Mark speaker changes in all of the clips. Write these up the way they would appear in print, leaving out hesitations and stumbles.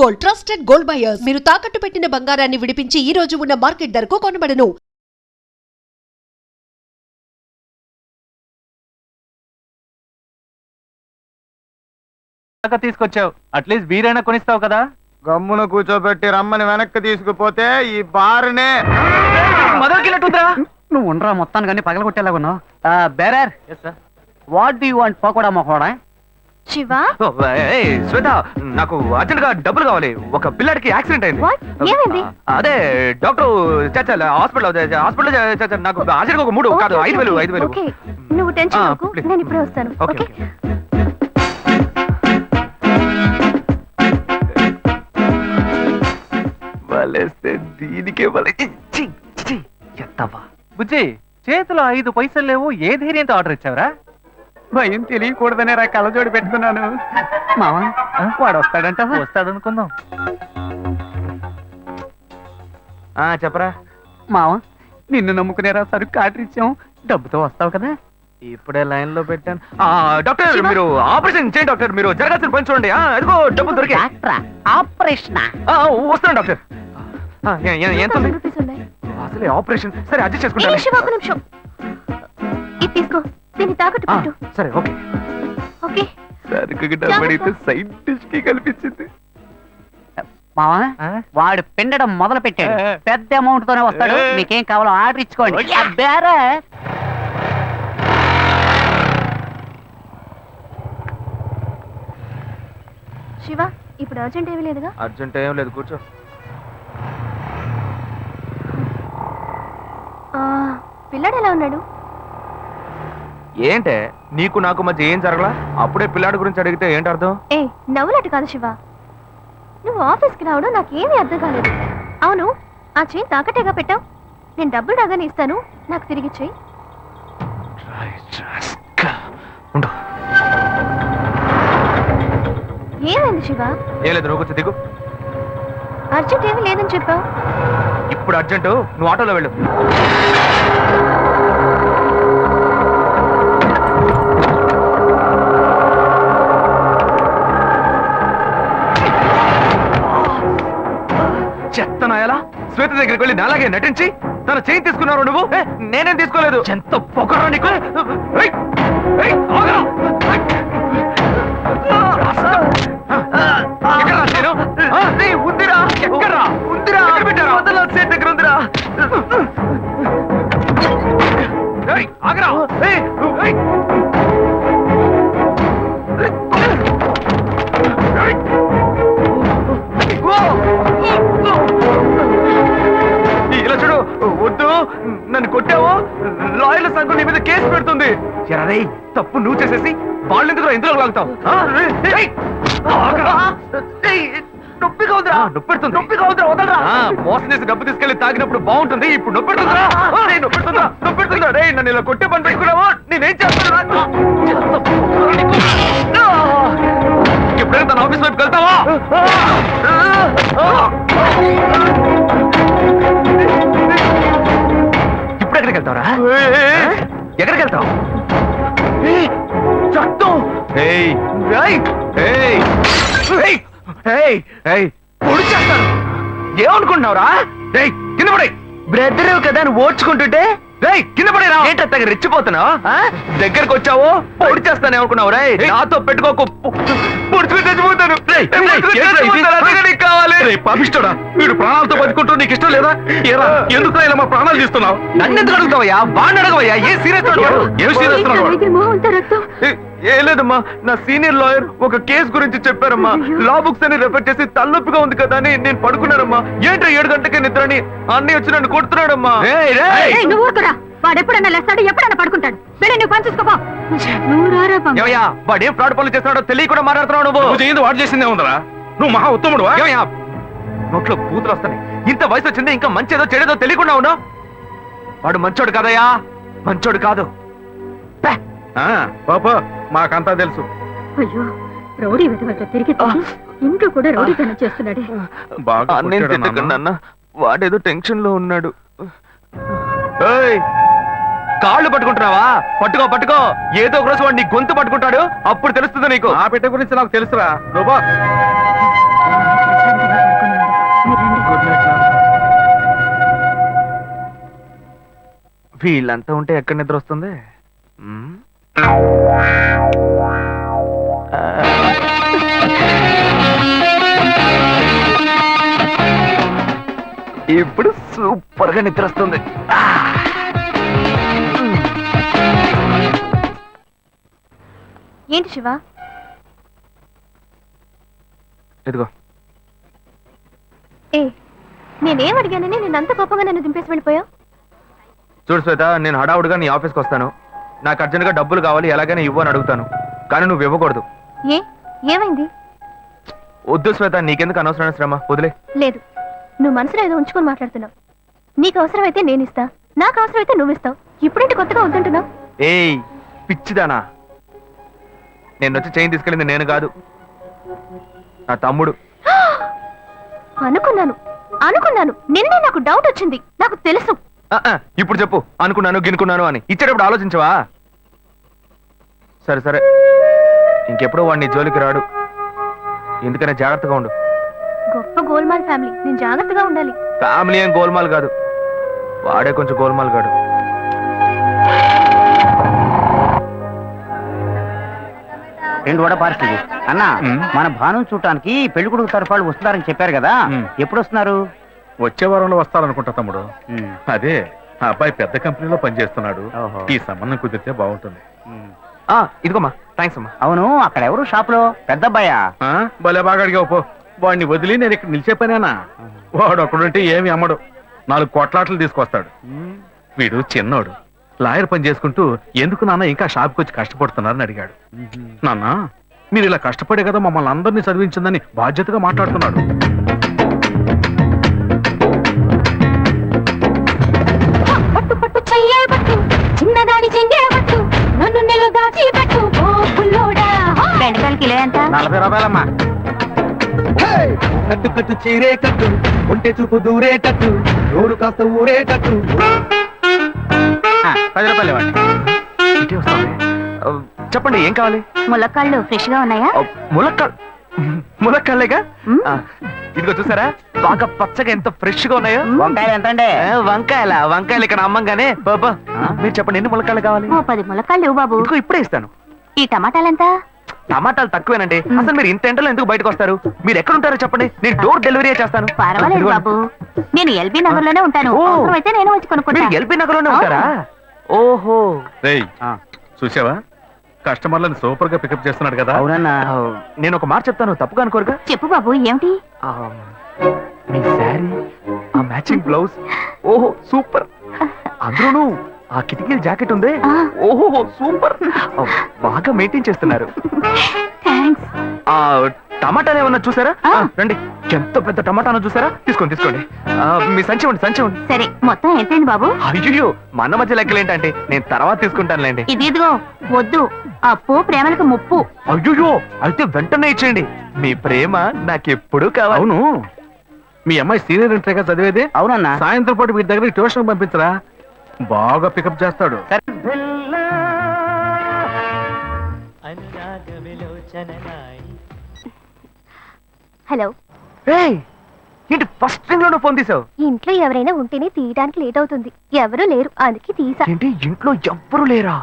Speaker 1: Gold, trusted gold buyers. మీరు తాకట్టు పెట్టిన బంగారాన్ని విడిపించి ఈ రోజు ఉన్న మార్కెట్ ధరకు కొనబడను.
Speaker 2: తీసుకొచ్చావు, అట్లీస్ట్ బీరైనా కొనిస్తావు కదా.
Speaker 3: గమ్మున కూర్చోబెట్టి రమ్మని వెనక్కి తీసుకుపోతే ఈ బారునే
Speaker 2: మొదలుకెళ్ళట్టుందిరా.
Speaker 4: నువ్వు ఉండరా మొత్తాన్ని కానీ పగలగొట్టేలాగున్నావు. Bearer, what do you want? Pakoda మొహోడా?
Speaker 5: శివ,
Speaker 2: శ్వేత, నాకు అర్జెంట్ గా డబ్బులు కావాలి. ఒక పిల్లడికి యాక్సిడెంట్ అయింది.
Speaker 5: ఏమైంది?
Speaker 2: అదే డాక్టర్ చచ్చాలి హాస్పిటల్. నాకు అర్జెంట్ గా ఒక 3 కాదు 5,000.
Speaker 5: ఓకే, నువ్వు టెన్షన్ అవ్వకు,
Speaker 2: please.
Speaker 5: నేను ఇప్పుడే వస్తాను.
Speaker 2: ఓకే.
Speaker 5: ఓకే,
Speaker 2: దీనికే బుజ్జి, చేతిలో 5 పైసలు లేవు. ఏ ధైర్యంతో ఆర్డర్ ఇచ్చావరా?
Speaker 4: భయం తెలియకూడదనే రా కళ్ళజోడి పెట్టుకున్నాను. మావా, వాడు వస్తాడంట.
Speaker 2: వస్తాడనుకుందాం. చెప్పరా
Speaker 4: మావా, నిన్ను నమ్ముకునేరా సరుకు ఆర్డర్ ఇచ్చాం. డబ్బుతో వస్తావు కదా?
Speaker 2: ఇప్పుడే లైన్ లో పెట్టాను. డాక్టర్, మీరు ఆపరేషన్ చేయండి డాక్టర్. మీరు జరగాల్సిన పని చూడండి. అదిగో డబ్బులు దొరికి
Speaker 4: ఆపరేషన్
Speaker 2: వస్తాను డాక్టర్. ఎంత ఉంది?
Speaker 5: 1000 రూపీస్ ఉన్నాయి.
Speaker 2: అసలే ఆపరేషన్. సరే అడ్జస్ట్
Speaker 5: ఏ,
Speaker 2: చేసుకుంటాను.
Speaker 5: శివ, ఒక్క నిమిషం. ఇది తీసుకో, దీన్ని తాకట్టు పెట్టు.
Speaker 2: సరే ఓకే.
Speaker 5: ఓకే,
Speaker 2: సరుకు డబ్బడితే సైడ్ డిష్ కి కల్పించింది.
Speaker 4: మావా, వాడు పిండడం మొదలు పెట్టాడు. పెద్ద అమౌంట్ తోనే వస్తాడు. మీకేం కావాలో ఆర్డర్ ఇచ్చుకోండి. బేరర్,
Speaker 5: శివ, ఇప్పుడు అర్జెంట్ ఏమీ లేదుగా?
Speaker 2: అర్జెంట్ ఏం లేదు, కూర్చో.
Speaker 5: పిల్లాడు ఎలా ఉన్నాడు?
Speaker 2: ఏంటే నీకు నాకు మధ్య ఏం జరగలా? అప్పుడే పిల్లాడి గురించి అడిగితే ఏంటి అర్థం?
Speaker 5: ఏ, నవ్వులట్టు కాదు శివ. నువ్వు ఆఫీస్కి రావడం నాకేమీ అర్థం కాలేదు. అవును, ఆ చైన్ తాకట్టేగా పెట్టావు. నేను డబ్బులు రాగానే ఇస్తాను, నాకు తిరిగి చెయ్యి. ఏమైంది శివ?
Speaker 2: ఏం లేదు, నువ్వు కూర్చో, దిగు.
Speaker 5: అర్జెంట్ ఏమీ లేదని చెప్పావు.
Speaker 2: ఇప్పుడు అర్జెంటు, నువ్వు ఆటోలో వెళ్ళు. చెత్తనాయలా శ్వేత దగ్గరికి వెళ్ళి నాలాగే నటించి తన చేయి తీసుకున్నారు నువ్వు. నేనేం తీసుకోలేదు. ఎంత పొగరా నీకు. ఉందిరా, ఎక్కడ్రా? ఉందిరా, పెట్టారా? సేట్ దగ్గర ఉందిరా. ఆగరా. ఇలా చూడు, వద్దు, నన్ను కొట్టావు, లాయర్ల సంఘం నీ మీద కేసు పెడుతుంది. ఎరరే, తప్పు నువ్వు చేసేసి వాళ్ళు ఎందుకు ఇందులో లాగుతావు? నొప్పిగా ఉందిరా. నొప్పెడుతుంది. నొప్పిగా ఉందిరా, వదలరా. మోసం చేసి డబ్బు తీసుకెళ్లి తాగినప్పుడు బాగుంటుంది, ఇప్పుడు నొప్పెడుతుందా? నొప్పెడుతుందా? రే, నన్ను ఇలా కొట్టే పని పెట్టుకున్నావా? నేనేం చేస్తాను? ఎప్పుడైనా తన ఆఫీస్ వైపు వెళ్తావా? ఇప్పుడు ఎక్కడికి వెళ్తావరా? ఎక్కడికి వెళ్తావు? పొడి చేస్తాను. ఏమనుకుంటున్నావురా? కింద పడే బ్రదర్ కదా అని ఓడ్చుకుంటుంటే కింద పడేరా. ఏంటో తగ్గ రెచ్చిపోతున్నావు? దగ్గరకు వచ్చావు, పొడి చేస్తాను ఏమనుకున్నావు? రే, నాతో పెట్టుకోకు, పొడుచుకుని చచ్చిపోతాను. కావాలి పాపిస్తాడా? వీడు ప్రాణాలతో బతుకుంటూ నీకు ఇష్టం లేదా? ఎందుకు ఇలా మా ప్రాణాలు తీస్తున్నావు? నన్ను ఎందుకు అడుగుతావయ్యా? బాగా అడగవయ్యా. ఏ సీరియస్ ఏం లేదమ్మా, నా సీనియర్ లాయర్ ఒక కేసు గురించి చెప్పారమ్మా. లా బుక్స్ అని రెఫర్ చేసి తలనొప్పిగా ఉంది కదా అని నేను పడుకున్నానమ్మా. ఏంటో 7 గంటలకే నిద్రని అన్నీ వచ్చి నన్ను కొడుతున్నాడమ్మా.
Speaker 5: వాడు ఎప్పుడన్నా లేస్తాడు, ఎప్పుడన్నా పడుకుంటాడు. వెళ్ళి నువ్వు పని చూసుకోపో.
Speaker 2: వాడు ఏం ఫ్రాడ్ పనులు చేస్తున్నాడో తెలియకుండా మాట్లాడుతున్నావు. నువ్వు వాడు చేసిందే ఉందరా? నువ్వు మహా ఉత్తముడు. నోట్లో బూతులు వస్తాయి. ఇంత వయసు వచ్చింది, ఇంకా మంచిదో చెడేదో తెలియకుండా ఉన్నావు. వాడు మంచోడు కదయ్యా, మంచోడు కాదు. మాకంతా తెలుసు.
Speaker 5: అయ్యో, రౌడీ వెతవట తిరిగి ఇంట్లో కూడా రౌడీతనం చేస్తున్నాడు.
Speaker 2: వాడేదో టెన్షన్ లో ఉన్నాడు. కాళ్ళు పట్టుకుంటున్నావా? పట్టుకో పట్టుకో. ఏదో ఒక రోజు వాడు నీ గొంతు పట్టుకుంటాడు, అప్పుడు తెలుస్తుంది నీకు. ఆ పెట్ట గురించి నాకు తెలుసురా. వీళ్ళంతా ఉంటే ఎక్కడ నిద్ర వస్తుంది? ఇప్పుడు సూపర్ గా నిద్ర వస్తుంది.
Speaker 5: ఏంటి శివ?
Speaker 2: ఇదిగో.
Speaker 5: ఏ నేనేం అడిగానని నేనంత కోపంగా నన్ను దింపేసి వెళ్ళిపోయావు?
Speaker 2: చూడు శ్వేత, నేను హడావుడిగా నీ ఆఫీస్కి వస్తాను. నాకు అర్జెంట్గా డబ్బులు కావాలి, ఎలాగైనా ఇవ్వు అని అడుగుతాను. కానీ నువ్వు ఇవ్వకూడదు.
Speaker 5: ఏమైంది?
Speaker 2: వద్దు శ్వేత, నీకెందుకు అనవసరమైన శ్రమ, వదిలే.
Speaker 5: లేదు, నువ్వు మనసులో ఏదో ఉంచుకొని మాట్లాడుతున్నావు. నీకు అవసరమైతే నేను ఇస్తా, నాకు అవసరమైతే నువ్వు ఇస్తావు. ఇప్పుడేంటి కొత్తగా వద్దంటున్నావు?
Speaker 2: ఏయ్ పిచ్చిదానా, నేను వచ్చి చైన్ తీసుకెళ్ళింది నేను కాదు, నా తమ్ముడు.
Speaker 5: అనుకున్నాను నిన్నే నాకు డౌట్ వచ్చింది. నాకు తెలుసు.
Speaker 2: ఇప్పుడు చెప్పు, అనుకున్నాను గినుకున్నాను అని. ఇచ్చేటప్పుడు ఆలోచించవా? సరే సరే, ఇంకెప్పుడు వాడిని జోలికి రాడు. ఎందుకనే జాగ్రత్తగా ఉండు.
Speaker 5: గొప్ప గోల్మాల్ ఫ్యామిలీ, నేను జాగ్రత్తగా ఉండాలి.
Speaker 2: ఫ్యామిలీ ఏం గోల్మాల్ కాదు, వాడే కొంచెం గోల్మాల్ కాడు.
Speaker 4: రెండు వడ పార్సల్ అన్నా. మన భాను చూడటానికి పెళ్లి కొడుకు తరఫు వాళ్ళు వస్తున్నారని చెప్పారు కదా, ఎప్పుడు వస్తున్నారు?
Speaker 6: వచ్చే వారంలో వస్తారనుకుంటా తమ్ముడు. అదే ఆ అబ్బాయి పెద్ద కంపెనీలో పనిచేస్తున్నాడు. ఈ సంబంధం కుదిరితే బాగుంటుంది.
Speaker 2: ఇదిగోమ్మా, థ్యాంక్స్ అమ్మా.
Speaker 4: అవును, అక్కడ ఎవరు షాప్ లో? పెద్ద అబ్బాయా?
Speaker 6: భలే బాగా అడిగావు పో. వాడిని వదిలి నేను ఇక్కడ నిలిచే పనేనా? వాడు ఒకడుంటే ఏమి అమ్మడు, 4 కోట్లాట్లు తీసుకొస్తాడు. వీడు చిన్నోడు, లాయర్ పని చేసుకుంటూ ఎందుకు నాన్న ఇంకా షాప్కి వచ్చి కష్టపడుతున్నారని అడిగాడు. నాన్న, మీరు ఇలా కష్టపడే కదా మమ్మల్ని అందరినీ చదివించిందని బాధ్యతగా మాట్లాడుతున్నాడు.
Speaker 5: చిన్నదాని చెంగేవట్టు నన్ను నెల దాచి పెట్టు ఓ పుల్లోడా. బెండకాయలు కిలో ఎంత?
Speaker 3: 40 రూపాయలమ్మా.
Speaker 2: కట్టు కట్టు చీరే కట్టు, ఉంటే చూపు దూరేటట్టు, నోరు కాస్త ఊరేటట్టు.
Speaker 3: 10 రూపాయలు ఇవ్వండి.
Speaker 2: చెప్పండి, ఏం కావాలి?
Speaker 5: ములక్కాళ్ళు ఫ్రెష్ గా ఉన్నాయా?
Speaker 2: ములక్కాళ్ళేగా. ఇదిగో చూసారా, బాగా పచ్చగా ఎంత ఫ్రెష్ గా ఉన్నాయో.
Speaker 4: వంకాయలు ఎంత అండి?
Speaker 2: వంకాయలు ఇక్కడ అమ్మంగానే. బాబా మీరు చెప్పండి, ఎన్ని ములక్కాళ్ళు కావాలి?
Speaker 5: ఓ 10 ములక్కాళ్ళు ఇవ్వు బాబు.
Speaker 2: ఇదిగో ఇప్పుడే ఇస్తాను.
Speaker 5: ఈ టమాటాలు ఎంత?
Speaker 2: టమాటాలు తక్కువేనండి. అసలు మీరు ఇంత ఎండలో ఎందుకు బయటకు వస్తారు? మీరు ఎక్కడ ఉంటారో చెప్పండి, నేను డోర్ డెలివరీ చేస్తాను.
Speaker 5: పర్వాలేదు బాబు, నేను ఎల్బీ నగర్ లోనే ఉంటాను. అయితే నేను వచ్చి కొనుక్కుంటా.
Speaker 2: ఎల్బీ నగర్ లోనే ఉంటారా? ఓహో.
Speaker 6: రేయ్, చూసావా కస్టమర్లను సూపర్ గా పికప్ చేస్తున్నాడు కదా.
Speaker 4: అవునన్నా.
Speaker 2: నేను ఒక మాట చెప్తాను, తప్పుగా అనుకోరుగా?
Speaker 5: చెప్పు బాబు, ఏమిటి?
Speaker 2: మీ శారీ, ఆ మ్యాచింగ్ బ్లౌజ్, ఓహో సూపర్. అందులోనూ ఆ కిటికీల జాకెట్ ఉంది, ఓహో సూపర్. బాగా మెయింటైన్ చేస్తున్నారు.
Speaker 5: థాంక్స్.
Speaker 2: ఆ టమాటాలు ఏమన్నా చూసారా? రండి, ఎంత పెద్ద టమాటాను చూసారా? తీసుకోండి తీసుకోండి. మీ సంచి ఉండి సంచి ఉండి.
Speaker 5: సరే, మొత్తం ఎంతైంది బాబు?
Speaker 2: అయ్యో, మన మధ్య లెక్కలు ఏంటంటే నేను తర్వాత తీసుకుంటానులేండి.
Speaker 5: ఇదిగో వద్దు, అప్పు ప్రేమలకు ముప్పు.
Speaker 2: అయ్యో, అయితే వెంటనే ఇచ్చేయండి. మీ ప్రేమ నాకెప్పుడు కావాలి.
Speaker 6: అవును, మీ అమ్మాయి సీనియర్ ఇంటర్గా చదివేది.
Speaker 4: అవునన్నా.
Speaker 6: సాయంత్రం పాటు వీటి దగ్గర ట్యూషన్ పంపించరా, బాగా పికప్ చేస్తాడు.
Speaker 5: హలో.
Speaker 2: ఏంటి ఫస్ట్ థింగ్ లోనే ఫోన్ తీసావు?
Speaker 5: ఇంట్లో ఎవరైనా ఉంటేనే తీయడానికి లేట్ అవుతుంది. ఎవరూ లేరు, అందుకే తీసా.
Speaker 2: ఏంటి ఇంట్లో ఎవ్వరు లేరా?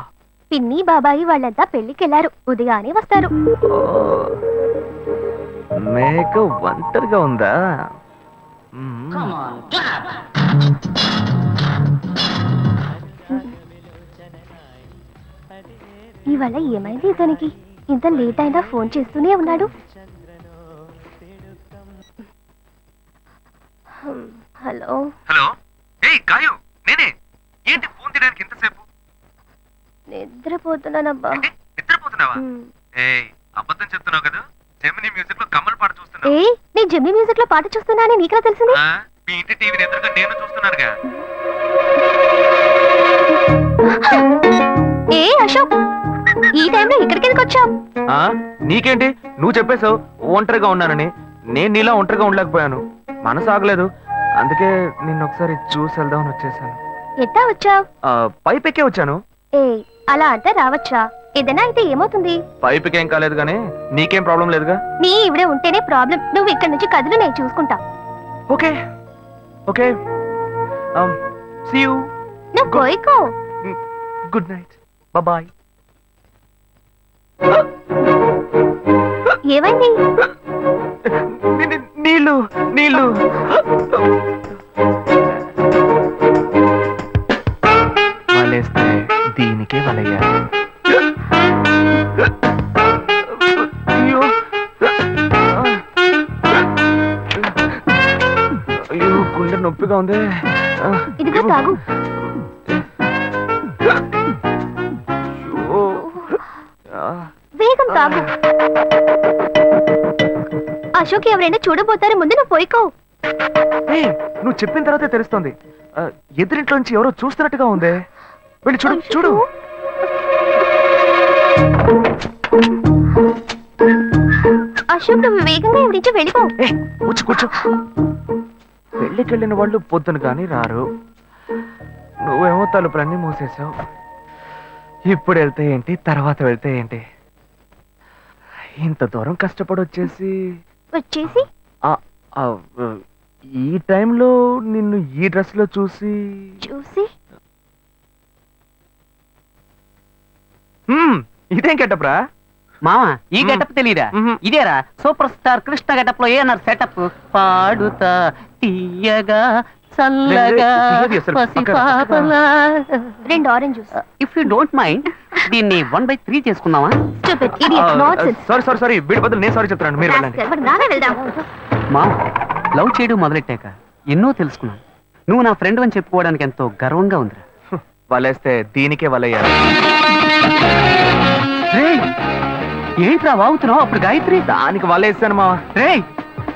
Speaker 5: పిన్ని బాబాయి వాళ్ళంతా పెళ్లికెళ్లారు, ఉదయానే వస్తారు.
Speaker 2: మేక ఒంటరిగా ఉందా?
Speaker 5: ఇవాళ ఏమైంది ఇతనికి? ఇంత లేట్ అయినా ఫోన్ చేస్తూనే ఉన్నాడు. హలో.
Speaker 2: హలో. ఏయ్ గాయు, నేనే. ఏంటి ఫోన్ తీయడానికి ఎంతసేపు?
Speaker 5: నిద్రపోతున్నానబ్బా.
Speaker 2: నిద్రపోతున్నావా? ఏయ్, అబద్ధం చెప్తున్నావు కదా. జెమినీ మ్యూజిక్ లో కమల్ పాట చూస్తున్నావు.
Speaker 5: ఏ, నేను జెమినీ మ్యూజిక్ లో పాట చూస్తున్నా అని నీకెలా తెలిసింది?
Speaker 2: మీ ఇంటి టీవీని ఎదురుగా నేను చూస్తున్నానుగా.
Speaker 5: ఏ అశోక్, ఈ టైంలో ఇక్కడికి ఎందుకు వచ్చావు?
Speaker 2: నీకేంటి, నువ్వు చెప్పేశావు ఒంటరిగా ఉన్నానని. నేను నీలా ఒంటరిగా ఉండలేకపోయాను, మనసు ఆగలేదు. అందుకే నిన్ను ఒకసారి చూసి వెళ్దామని వచ్చేసాను.
Speaker 5: ఎట్టా వచ్చావు?
Speaker 2: పైపెక్కే వచ్చాను.
Speaker 5: ఏ, అలా అంటే రావచ్చా? ఏదైనా అయితే ఏమవుతుంది?
Speaker 2: పైపుకేం కాలేదు కానీ నీకేం ప్రాబ్లం లేదుగా.
Speaker 5: నీ ఇవిడే ఉంటేనే ప్రాబ్లం. నువ్వు ఇక్కడ నుంచి కదులు, నేను చూసుకుంటా.
Speaker 2: Okay okay, see you.
Speaker 5: నువ్వు పోయికో.
Speaker 2: Good night, bye.
Speaker 5: ఏమైంది?
Speaker 2: నీళ్ళు నీళ్ళు. వలేస్తే దీనికే వలయ్యారు. అయ్యో అయ్యో, గుండె నొప్పిగా ఉంది.
Speaker 5: ఇదిగో తాగు.
Speaker 2: అయ్యో.
Speaker 5: వేగం తాగు. అశోక్ ఎవరైనా చూడబోతారు, ముందు నువ్వు పోయికో.
Speaker 2: ఏయ్, నువ్వు చెప్పిన తర్వాతే తెలుస్తోంది. ఎదురింట్లోంచి ఎవరో చూస్తున్నట్టుగా ఉంది. వెళ్ళి చూడు చూడు.
Speaker 5: అశోక్ నువ్వు వేగంగా ఎవరి నుంచి వెళ్ళిపో.
Speaker 2: కూర్చో కూర్చో. పెళ్ళికెళ్ళిన వాళ్ళు పొద్దున కానీ రారు. నువ్వేమో తలుపులన్నీ మూసేసావు. ఇప్పుడు వెళ్తే ఏంటి, తర్వాత వెళ్తే ఏంటి? ఇంత దూరం కష్టపడి వచ్చేసి ఆ, ఆ, ఈ టైంలో నిన్ను ఈ డ్రెస్ లో చూసి ఇదేం గెటప్రా?
Speaker 4: మామ ఈ గెటప్ తెలీదా? ఇదేరా సూపర్ స్టార్ కృష్ణ గెటప్ లో ఏమన్నారు సెటప్? పాడుతా తీయగా చల్లగా పసిపాపలా.
Speaker 5: 2 orange juice.
Speaker 4: If you don't mind దీన్ని 1/3 చేసుకుందామా?
Speaker 5: Stupid idiot, nonsense.
Speaker 2: సారీ వీడి బదులు నేను సారీ చెప్తున్నాను. మీరు వెళ్ళండి.
Speaker 5: మరి నానే వెళ్దాం.
Speaker 4: మామ లవ్ చేయడం మొదలెట్టాక ఎన్నో తెలుసుకున్నాను. నువ్వు నా ఫ్రెండ్ అని చెప్పుకోవడానికి ఎంతో గర్వంగా ఉందిరా.
Speaker 2: వలేస్తే దీనికే వలయ్యారు.
Speaker 4: రేయ్, ఏంట్రా వాగుతున్నావు? అప్పుడు గాయత్రి
Speaker 2: దానికి వలేస్తాను మా.
Speaker 4: రేయ్,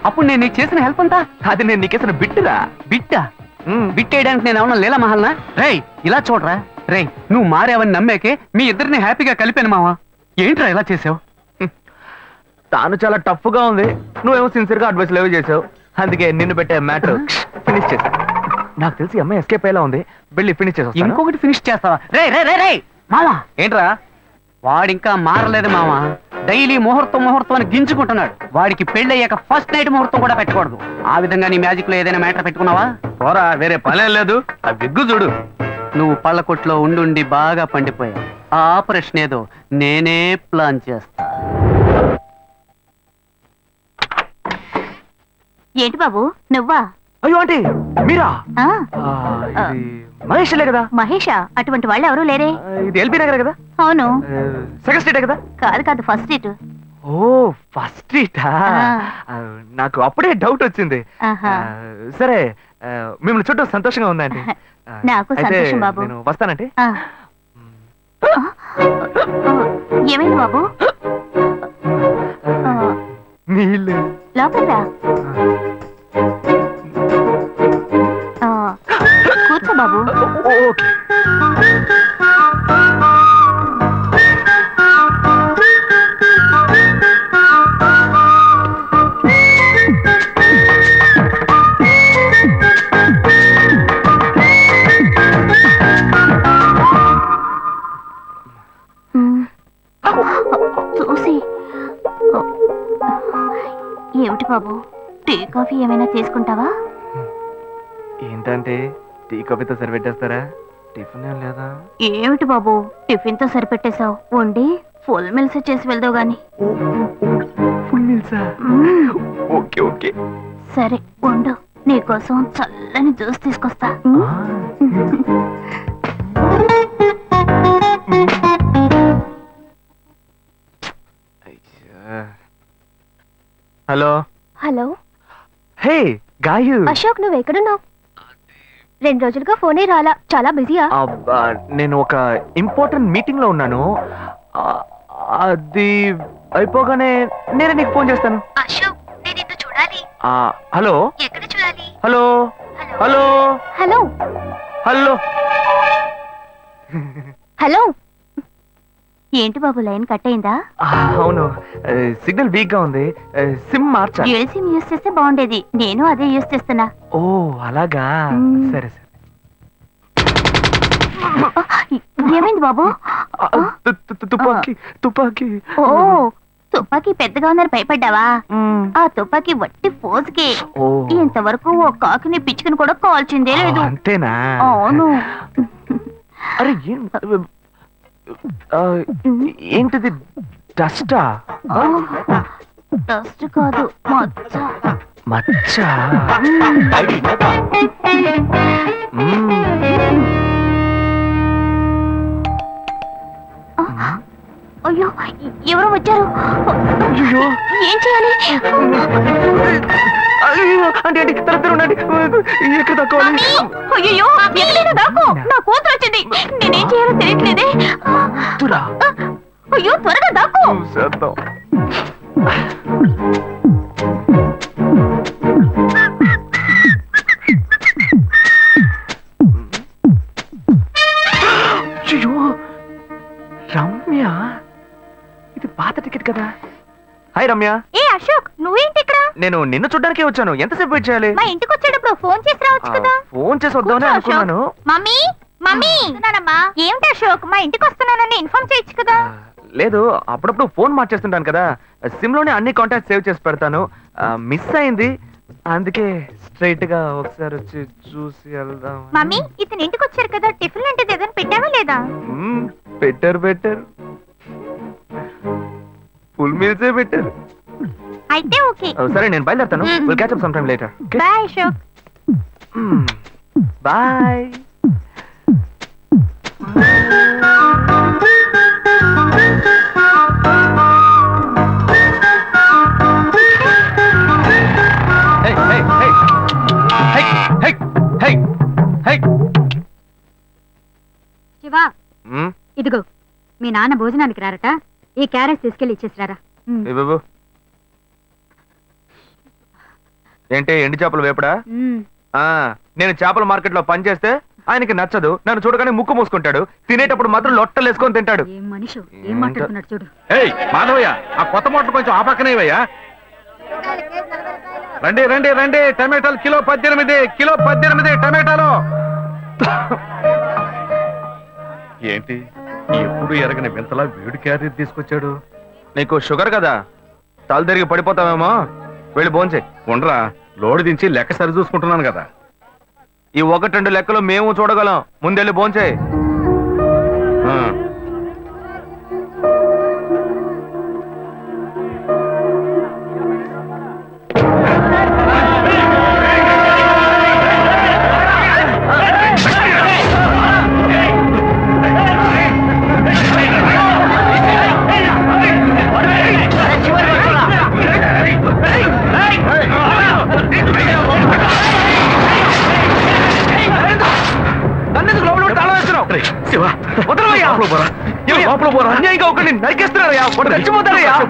Speaker 4: అప్పుడు నేను నీకు చేసిన హెల్ప్ అంతా
Speaker 2: అది నేను నీకేసిన బిట్టురా.
Speaker 4: బిట్టా? బిట్టేయడానికి నేను ఏమన్నా లీలా మహల్నా? రేయ్ ఇలా చూడరా. రేయ్, నువ్వు మారేవని నమ్మేకే మీ ఇద్దరిని హ్యాపీగా కలిపాను మావా. ఏంట్రా ఇలా చేసావు?
Speaker 2: తాను చాలా టఫ్ గా ఉంది, నువ్వేమో సిన్సియర్ గా అడ్వైస్ లేవు చేసావు. అందుకే నిన్ను పెట్టే మ్యాటర్ ఫినిష్ చేశా. నాకు తెలిసి అమ్మాయి ఎస్కేప్ అయ్యేలా ఉంది. వెళ్ళి ఫినిష్ చేసా.
Speaker 4: ఇంకొకటి ఫినిష్ చేస్తావా? రే రే రే రే మావా,
Speaker 2: ఏంట్రా?
Speaker 4: వాడింకా మారలేదు మావా. డైలీ ముహూర్తం అని గింజుకుంటున్నాడు. వాడికి పెళ్ళయ్యాక ఫస్ట్ నైట్ ముహూర్తం కూడా పెట్టకూడదు. ఆ విధంగా నీ మ్యాజిక్ లో ఏదైనా మ్యాటర్ పెట్టుకున్నావా?
Speaker 2: పోరా, వేరే పనేం లేదు. ఆ విగ్గు చూడు.
Speaker 4: నువ్వు పళ్ళ కొట్లో ఉండి బాగా పండిపోయావు. ఆ ఆపరేషన్ ఏదో నేనే ప్లాన్ చేస్తా.
Speaker 5: ఏంటి బాబు నువ్వా?
Speaker 2: అయ్యో ఆంటీ మీరా?
Speaker 5: ఆ,
Speaker 2: ఇది మహేష్లే కదా?
Speaker 5: మహేషా? అటువంటి వాళ్ళు ఎవరు లేరే.
Speaker 2: ఇది ఎల్బీ నగర్ కదా?
Speaker 5: అవును.
Speaker 2: సెకండ్ స్ట్రీటే కదా?
Speaker 5: కాదు ఫస్ట్ సీట్.
Speaker 2: ఓ ఫస్ట్ స్ట్రీటా? నాకు అప్పుడే డౌట్ వచ్చింది. సరే, మిమ్మల్ని చుట్టూ సంతోషంగా ఉందండి.
Speaker 5: నాకు సంతోషం బాబు.
Speaker 2: నేను వస్తానండి.
Speaker 5: ఏమైంది బాబు?
Speaker 2: నీళ్ళు
Speaker 5: లోపలికి రా. కూర్చో బాబు.
Speaker 2: ఓకే.
Speaker 5: చూసి ఏమిటి బాబు, టీ కాఫీ ఏమైనా తీసుకుంటావా?
Speaker 2: ఏంటంటే టీ కాఫీతో సరిపెట్టేస్తారా? టిఫిన్ ఏం లేదా?
Speaker 5: ఏమిటి బాబు టిఫిన్ తో సరిపెట్టేశావు? వండి ఫుల్ మిల్స్ చేసి వెళ్దావు గాని.
Speaker 2: ఫుల్ మీల్సా? Okay okay.
Speaker 5: సరే వండు, నీకోసం చల్లని జ్యూస్ తీసుకొస్తా.
Speaker 2: Hello
Speaker 5: hello.
Speaker 2: Hey Gayu.
Speaker 5: Ashok నువ్వు ఎక్కడున్నావు? 2 రోజులుగా ఫోనే రాలా, చాలా బిజీయా?
Speaker 2: నేను ఒక ఇంపార్టెంట్ మీటింగ్ లో ఉన్నాను. అది అయిపోగానే నేనే నీకు ఫోన్ చేస్తాను.
Speaker 5: అశోక్ నేను నిన్ను చూడాలి.
Speaker 2: హలో.
Speaker 5: ఎక్కడ చూడాలి?
Speaker 2: Hello hello
Speaker 5: hello
Speaker 2: hello
Speaker 5: hello. ఏంటి బాబు లైన్ కట్ అయిందా?
Speaker 2: అవును, సిగ్నల్ వీక్ గా ఉంది. సిమ్ మార్చా.
Speaker 5: డ్యూయల్ సిమ్ యూస్ చేస్తే బాగుండేది. నేను అదే యూస్ చేస్తున్నా.
Speaker 2: ఓ అలాగా. సరే సరే.
Speaker 5: ఏమైంది బాబు?
Speaker 2: తుపాకీ తుపాకీ.
Speaker 5: ఓ తుపాకీ పెద్దగా ఉందని భయపడ్డావా? ఆ తుపాకీ వట్టి ఫోజుకే. ఇంతవరకు ఓ కాకిని పిచ్చుకుని కూడా కాల్చిందే లేదు.
Speaker 2: అంతేనా?
Speaker 5: అవును.
Speaker 2: అరే ఏంటిది డస్టా?
Speaker 5: డస్ట్ కాదు మచ్చ.
Speaker 2: మచ్చ.
Speaker 5: అయ్యో ఎవరో వచ్చారు.
Speaker 2: అయ్యో
Speaker 5: ఏం చేయాలి?
Speaker 2: అయ్యో అంటే తరతరు ఉండండి. ఎక్కడ తక్కువాలి?
Speaker 5: అయ్యో ఎక్కడైనా దాక్కో. నా కూతురు వచ్చింది. నేనేం చేయాలో తెలియట్లేదే.
Speaker 2: తురా
Speaker 5: అయ్యో త్వరగా దాక్కో.
Speaker 2: చేద్దాం. అయ్యో రమ్య, ఇది పాత టికెట్ కదా. హాయ్ రమ్య.
Speaker 5: ఏ అశోక్ నువ్వేంటి ఇక్కడ?
Speaker 2: నేను నిన్ను చూడ్డానికే వచ్చాను. ఎంతసేపు వెయిట్ చేయాలి?
Speaker 5: మా ఇంటికి వచ్చేటప్పుడు ఫోన్ చేసి రావచ్చు కదా.
Speaker 2: ఫోన్ చేసి వద్దామని
Speaker 5: కూర్చో,
Speaker 2: అనుకున్నాను.
Speaker 5: మమ్మీ మమ్మీ వస్తున్నానమ్మా. ఏమిటి అశోక్ మా ఇంటికి వస్తున్నానని ఇన్ఫార్మ్ చేయొచ్చు కదా.
Speaker 2: లేదు, అప్పుడప్పుడు ఫోన్ మార్చేస్తుంటాను కదా. సిమ్ లోనే అన్ని కాంటాక్ట్ సేవ్ చేసి పెడతాను. మిస్ అయింది, అందుకే స్ట్రైట్ గా ఒకసారి వచ్చి చూసి వెళ్దాం.
Speaker 5: మమ్మీ ఇతను ఇంటికి వచ్చారు కదా, టిఫిన్ లాంటిది ఏదైనా పెట్టావా లేదా?
Speaker 2: బెటర్ ఫుల్ మీల్సే బెటర్.
Speaker 5: అయితే ఓకే.
Speaker 2: సరే నేను బయలుదేరుతాను. Will catch up some time later.
Speaker 5: Bye Ashok.
Speaker 2: Bye.
Speaker 7: Shiva ఇదిగో మీ నాన్న భోజనానికి రారట, ఈ క్యారెట్ తీసుకెళ్లి ఇచ్చేసిరారా.
Speaker 2: బాబు ఏంటి ఎండి చేపలు వేపడా? నేను చేపల మార్కెట్ లో పనిచేస్తే ఆయనకి నచ్చదు. నన్ను చూడగానే ముక్కు మూసుకుంటాడు. తినేటప్పుడు మాత్రం లొట్టలు వేసుకొని తింటాడు.
Speaker 7: ఏం మనిషి ఏం మాట్లాడుతున్నాడు చూడు.
Speaker 6: ఏయ్ మాధవయ్య, ఆ కొత్త మోటార్ కొంచెం ఆ పక్కనేవయ్యా. రండి రండి రండి, టమాటాలు కిలో 18 టమాటాలు. ఏంటి ఎప్పుడు ఎరగని వింతలా వేడి క్యారెట్ తీసుకొచ్చాడు?
Speaker 2: నీకు షుగర్ కదా, తల తిరిగి పడిపోతావేమో. వెళ్ళి భోంచే.
Speaker 6: ఉండరా, లోడు దించి లెక్క సరి చూసుకుంటున్నాను కదా.
Speaker 2: ఈ 1-2 లెక్కలు మేము చూడగలం. ముందెళ్ళి భోంచే.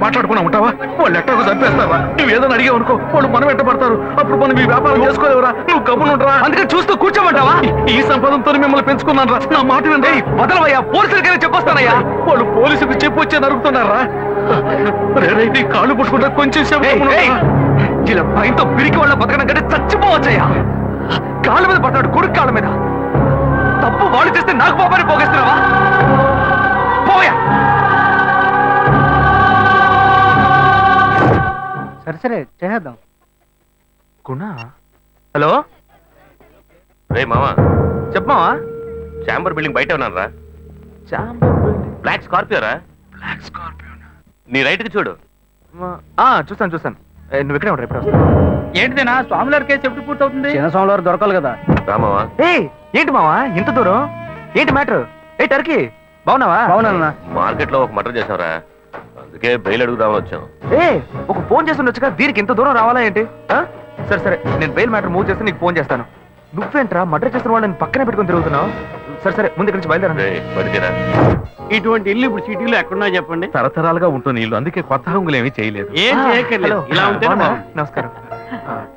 Speaker 6: మాట్లాడుకున్నా ఉంటావా? వాళ్ళు ఎట్టకు చంపేస్తావా? నువ్వు ఏదైనా అడిగావు అనుకో, వాళ్ళు మనం ఎట్టబడతారు. అప్పుడు మనం ఈ వ్యాపారం చేసుకోలేవరా? నువ్వు గమ్మునుంటరా?
Speaker 2: అందుకని చూస్తూ కూర్చోమంటావా?
Speaker 6: ఈ సంపదంతో మిమ్మల్ని పెంచుకున్నాను రా. నా మాట వినండి.
Speaker 2: వదలవయ్యా, పోలీసులకైనా చెప్పొస్తానయ్యా.
Speaker 6: వాళ్ళు పోలీసులకు చెప్పొచ్చే నరుగుతున్నారా? నీ కాళ్ళు పుట్టుకుంటా కొంచెం సేపు.
Speaker 2: ఇలా భయంతో పిరికి వాళ్ళ బతకడం కంటే చచ్చిపోవచ్చయ్యా. కాళ్ళ మీద పడ్డాడు, కొడుకు కాళ్ళ మీద. తప్పు వాళ్ళు చేస్తే నాకు పాపాన్ని పోగేస్తున్నావా? పోయా.
Speaker 4: సరే చేద్దాం.
Speaker 2: గుణ, హలో.
Speaker 8: రే మామా,
Speaker 2: చెప్పమావా.
Speaker 8: చాంబర్ బిల్డింగ్ బయట ఉన్నాను రా. బ్లాక్ స్కార్పియో రా.
Speaker 2: Black Scorpio.
Speaker 8: నీ రైట్ కి చూడు.
Speaker 2: చూస్తాను. నువ్వు ఇక్కడే ఉంటావు, ఎప్పుడు వస్తావు?
Speaker 4: ఏంటిదేనా స్వామివారి కేసు ఎప్పుడు పూర్తవుతుంది? చిన్న స్వామివారు దొరకాలి కదా.
Speaker 8: రా మావా.
Speaker 2: ఏంటి మావా ఇంత దూరం? ఏంటి మ్యాటర్? టర్కీ బాగున్నావా?
Speaker 4: బాగున్నా.
Speaker 8: మార్కెట్ లో ఒక మర్డర్ చేసావురా, అందుకే బెయిల్ అడుగుదామని వచ్చాం.
Speaker 2: ఒక ఫోన్ చేసి ఉండొచ్చుగా, దీనికి ఇంత దూరం రావాలా ఏంటి? సరే నేను బెయిల్ మ్యాటర్ మూవ్ చేస్తే నీకు ఫోన్ చేస్తాను. నువ్వేంట్రా మర్డర్ చేసిన వాళ్ళని పక్కనే పెట్టుకుని తిరుగుతున్నావు? సరే ముందు ఇక్కడి నుంచి బయలుదేరండి.
Speaker 8: బయలుదేరా.
Speaker 9: ఇటువంటి ఇల్లు ఇప్పుడు సిటీలో ఎక్కడున్నా చెప్పండి.
Speaker 6: తరతరాలుగా ఉంటుంది ఇల్లు, అందుకే కొత్త హంగులు ఏమీ చేయలేదు.
Speaker 9: ఏం చేయక్కర్లేదు. ఇలా ఉంటే
Speaker 2: నమస్కారం.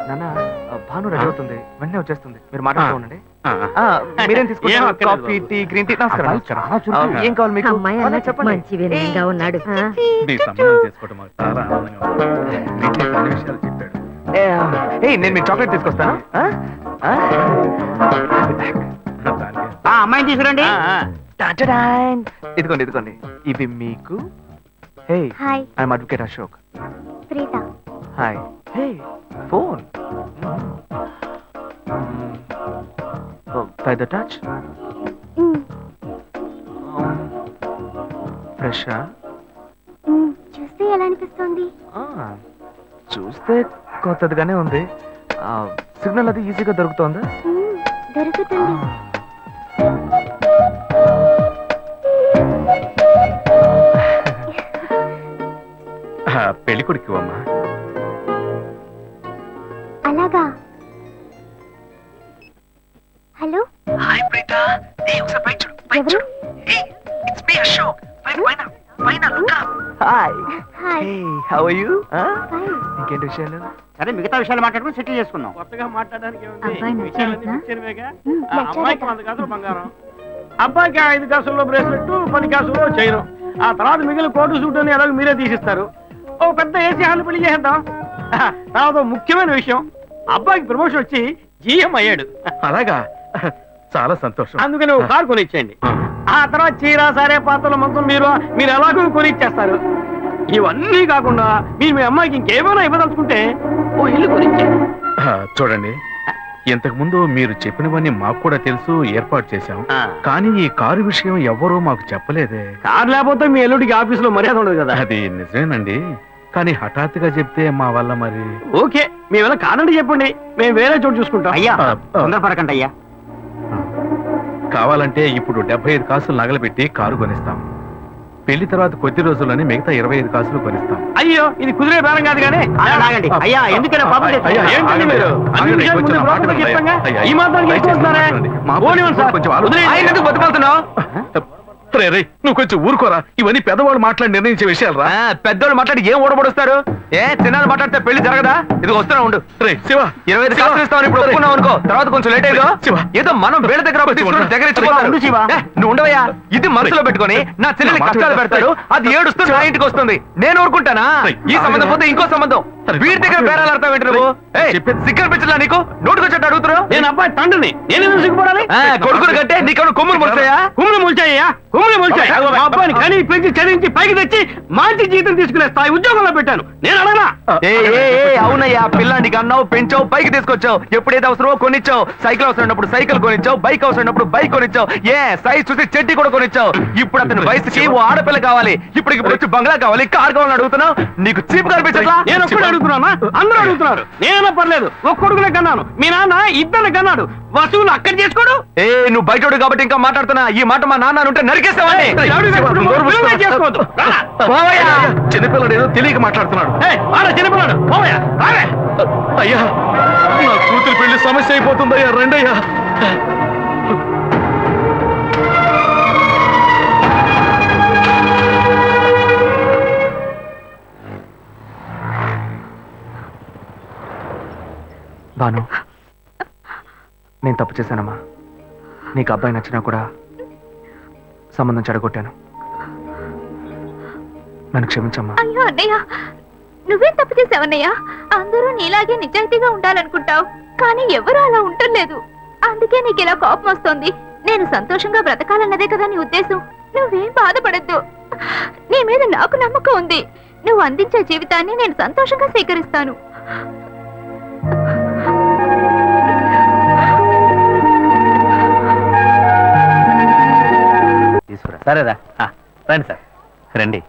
Speaker 2: నాన్న, భాను రెడీ అవుతుంది, వెంటనే వచ్చేస్తుంది. మీరు మాట్లాడుకోండి. మీరేం తీసుకుంటారు? Coffee, tea, green tea? నమస్కారం. ఏం కావాలి మీకు?
Speaker 7: మంచి వినయంగా ఉన్నాడు.
Speaker 6: మీ సంబంధం చేసుకోవడం మాకు చాలా ఆనందంగా ఉంది. నీకే కొన్ని విషయాలు చెప్పాడు.
Speaker 2: నేను మీకు చాక్లెట్ తీసుకొస్తాను.
Speaker 4: అమ్మాయిని తీసుకురండి.
Speaker 2: ఇదిగోండి ఇవి మీకు.
Speaker 5: Hi
Speaker 2: I'm advocate Ashok.
Speaker 5: Preetha.
Speaker 2: Hi. Phone by the touch. ఫ్రెషా
Speaker 5: చూస్తే ఎలా అనిపిస్తుంది?
Speaker 2: చూస్తే కొత్తదిగానే ఉంది. సిగ్నల్ అది ఈజీగా దొరుకుతోందా?
Speaker 5: దొరుకుతుంది.
Speaker 6: పెళ్లి కొడుకు అమ్మా.
Speaker 5: అలాగా. Hello,
Speaker 2: hi Preetha. ఒకసారి పైకి చూడు, పైకి
Speaker 5: ఎవరు?
Speaker 2: చూడు. It's me Ashok. పైన పైన look up. Hi.
Speaker 5: Hi.
Speaker 2: Hey, how are you?
Speaker 5: Fine.
Speaker 2: ఇంకేంటి విషయాలు?
Speaker 4: సరే మిగతా విషయాలు మాట్లాడుకుని సెటిల్ చేసుకుందాం.
Speaker 9: కొత్తగా మాట్లాడడానికి ఏముంది?
Speaker 7: అబ్బాయి
Speaker 9: విషయాలన్నీ
Speaker 7: నచ్చాడా?
Speaker 9: ముఖ్యమేగా.
Speaker 5: నచ్చాడట.
Speaker 9: అమ్మాయికి 100 కాసులు బంగారం, అబ్బాయికి 5 కాసుల్లో బ్రేస్లెట్, 10 కాసుల్లో చైను. ఆ తర్వాత మిగిలిన కోటు సూట్ అని ఎలాగో మీరే తీసిస్తారు. ఓ పెద్ద ఏసీ హాల్ పెళ్లి చేద్దాం. తర్వాత ముఖ్యమైన విషయం, అబ్బాయికి ప్రమోషన్ వచ్చి జీఎం అయ్యాడు.
Speaker 6: అలాగా, చాలా సంతోషం.
Speaker 9: అందుకని ఓ కారు కొనిచ్చేయండి. ఆ తర్వాత చీర సారే పాత్రల మొత్తం మీరు ఎలాగో కొనిచ్చేస్తారు. ఇవన్నీ కాకుండా మీరు మీ అమ్మాయికి ఇంకేమైనా ఇవ్వదలుచుకుంటే ఓ ఇల్లు కొనిచ్చేయండి.
Speaker 6: చూడండి, ఇంతకు ముందు మీరు చెప్పినవన్నీ మాకు కూడా తెలుసు, ఏర్పాటు చేశాం. కానీ ఈ కారు విషయం ఎవ్వరూ మాకు చెప్పలేదే.
Speaker 9: కారు లేకపోతే మీ ఎల్లుడికి ఆఫీసులో మర్యాద ఉండదు కదా.
Speaker 6: అది నిజమేనండి, కానీ హఠాత్తుగా చెప్తే మా వల్ల మరి.
Speaker 9: ఓకే, మీ వల్ల కాదండి చెప్పండి, మేము వేరే చోటు చూసుకుంటాం.
Speaker 4: అయ్యా
Speaker 6: ఆ,
Speaker 4: తొందరపడకండి అయ్యా.
Speaker 6: కావాలంటే ఇప్పుడు 75 కాసులు నగలు పెట్టి కారు కొనిస్తాం. పెళ్లి తర్వాత కొద్ది రోజుల్లోనే మిగతా 25 కాసులు కొనిస్తాం.
Speaker 9: అయ్యో, ఇది కుదిరే బేరం కాదు కానీ.
Speaker 4: ఆగండి అయ్యా, ఎందుకైనా పాపం
Speaker 6: అయ్యా,
Speaker 4: తెచ్చుకుంటారు?
Speaker 9: ఏంటండి
Speaker 6: ఆగండి,
Speaker 9: మీరు? అన్ని
Speaker 6: ఆగండి,
Speaker 9: విషయాలు
Speaker 6: కొంచెం
Speaker 9: ముందు
Speaker 6: మాట్లాడండి,
Speaker 9: బ్రోకర్కి చెప్తాంగా?
Speaker 6: అయ్యా,
Speaker 9: ఈ మాత్రానికి
Speaker 6: దయచేసి
Speaker 9: ఎక్కువ
Speaker 6: మాట్లాడండి. మా
Speaker 9: పోనివ్వండి సార్.
Speaker 6: కొంచెం ఆలోచించండి.
Speaker 9: వదిలేయండి.
Speaker 2: ఆయన ఎందుకు బతుకుతున్నావు?
Speaker 6: రే, నువ్వు కొంచెం ఊరుకోరా. ఇవన్నీ పెద్దవాళ్ళు మాట్లాడి నిర్ణయించే విషయాలు రా.
Speaker 2: పెద్దోళ్ళు మాట్లాడి ఏం ఓడబడుస్తారు? చిన్నాళ్ళు మాట్లాడితే పెళ్లి జరగదా? ఇది వస్తున్నా ఉండు.
Speaker 6: రే శివ,
Speaker 2: 25 కాసులు ఇస్తామని ఇప్పుడు ఒప్పుకున్నావు అనుకో, తర్వాత కొంచెం లేట్ అయ్యో.
Speaker 6: శివ.
Speaker 2: ఏదో మనం వేళ దగ్గర తీసుకుని దగ్గర ఇచ్చిపోతారు.
Speaker 4: ఉండు శివ.
Speaker 2: నువ్వు ఉండవయ్యా. ఇది మనసులో పెట్టుకొని నా చెల్లెలి కష్టాలు పెడతాడు, అది ఏడుస్తూ నా ఇంటికి వస్తుంది. నేను ఊరుకుంటానా? ఈ సంబంధం పోతే ఇంకో సంబంధం. వీడి దగ్గర బేరాలు ఆడతావు ఏంటి నువ్వు? సిగ్గర్ పిచ్చలా నీకు? నోటుకొచ్చేట్టు అడుగుతున్నావు.
Speaker 9: నేను అబ్బాయి తండ్రిని, నేను ఎందుకు సిగ్గుపడాలి?
Speaker 2: కొడుకులు కంటే నీకు కొమ్ములు మొలుస్తాయా?
Speaker 9: కుమ్ములు మొలిచాయ్యా, కుమ్ములు మొలిచాయి. మా అబ్బాయిని కనీ పెంచి చదివించి పైకి తెచ్చి మంచి జీతం తీసుకునే స్థాయి ఉద్యోగంలో పెట్టాను. నేను అడగనా?
Speaker 2: అవునయ్యా, పిల్లానికి అన్నావు, పెంచావు, పైకి తీసుకొచ్చావు. ఎప్పుడైతే అవసరమో కొనిచ్చావు. సైకిల్ అవసరం ఉన్నప్పుడు సైకిల్ కొనిచ్చావు, బైక్ అవసరం ఉన్నప్పుడు బైక్ కొనిచ్చావు. సైజ్ చూసి చెడ్డి కూడా కొనిచ్చావు. ఇప్పుడు అతని వయసుకి ఓ ఆడపిల్ల కావాలి. ఇప్పుడు వచ్చి బంగ్లా కావాలి, కార్ కావాలని అడుగుతున్నావు. నీకు చీప్ కనిపించట్లా?
Speaker 9: నేను ఒక్కడే అడుగుతున్నానా? అందరూ అడుగుతున్నారు. నేనైనా పర్లేదు, ఒక్క కొడుకునే కన్నాను. మీ నాన్న ఇద్దరు కన్నాడు. వసూలు అక్కడ చేసుకోడు.
Speaker 2: నువ్వు బయటోడు కాబట్టి ఇంకా మాట్లాడుతున్నా. ఈ మాట మా నాన్న ఉంటే నరికేస్తావని.
Speaker 9: చేసుకోవద్దు.
Speaker 6: చిన్నపిల్లడు ఏదో తెలియక మాట్లాడుతున్నాడు.
Speaker 9: చిన్నపిల్లాడు పోవయ్యా, రావే.
Speaker 6: అయ్యా, నా కూతురు పెళ్లి సమస్య అయిపోతుందయ్యా, రండయ్యా.
Speaker 2: బాను, నేను తప్పు చేశానమ్మా. నీకు అబ్బాయి నచ్చినా కూడా సంబంధం చెడగొట్టాను. నన్ను క్షమించమ్మా.
Speaker 5: అయ్యో అన్నయ్య, నువ్వేం తప్పు చేసావన్నయ్య? అందరూ నీలాగే నిజాయితీగా ఉండాలనుకుంటావు, కానీ ఎవరు అలా ఉండలేదు. అందుకే నీకు ఇలా కోపం వస్తుంది. నేను సంతోషంగా బ్రతకాలన్నదే కదా నీ ఉద్దేశం. నువ్వేం బాధపడద్దు. నీ మీద నాకు నమ్మకం ఉంది. నువ్వు అందించే జీవితాన్ని నేను సంతోషంగా స్వీకరిస్తాను.
Speaker 4: తీసుకురా. సరేరా, రండి సార్, రండి.